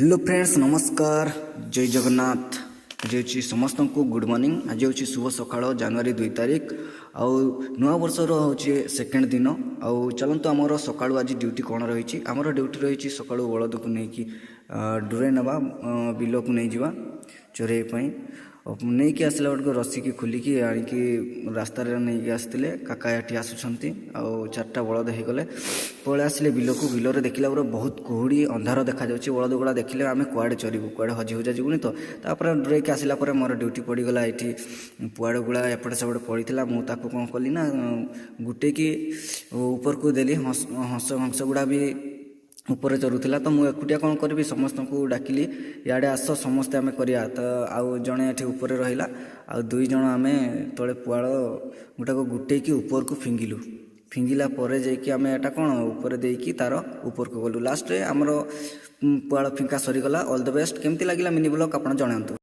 Hello friends नमस्कार जय जगन्नाथ आज हूँ समस्त को गुड मॉर्निंग। आज हूँ शुभ सकाळ जनवरी 2 तारिख आउ नुआ वर्षर हूँ सेकेंड दिन आउ चलतु आमर सकाळु आज ड्यूटी कौन रही आमर ड्यूटी रही सकाळु बलद को लेकिन डूरे नवा बिल को नहीं जावा चोरई नहीं कि आसला बेलू रसी की खोलिकी आणिकी रास्तार नहीं आसते काका ये आसुँच चार्टा बलद हो गले पलि आसिले बिलक बिलरे देखला बहुत कुहुड़ी अंधार देखा बलद गुड़ा देखिले आम कुआड़े चरबू कुआड़े हजी हुजा जीवनी तो डरैक आसला मोर ड्यूटी पड़गला ये पुआड़ गुड़ा एपटे सेपटे पड़ा मुझे कौन कली ना गुटे कि ऊपर को देली हंस हंस गुड़ा भी ऊपर चरुला तो मुझे एकुटिया कौन करी समस्त को डाकिली इे आस समस्ते आम करिया तो आउ जड़े ये ऊपर रहा आ दुई जन आम तले पुआड़ गोटा को गुटे कि ऊपर को फिंगिलु फिंगिला जाकि आम एटा कौन ऊपर देकी तार ऊपर को गलु लास्ट आमर पुआड़ फिंका सरीगला ऑल द बेस्ट केमती लगे मिनी ब्लॉग आप जनातु।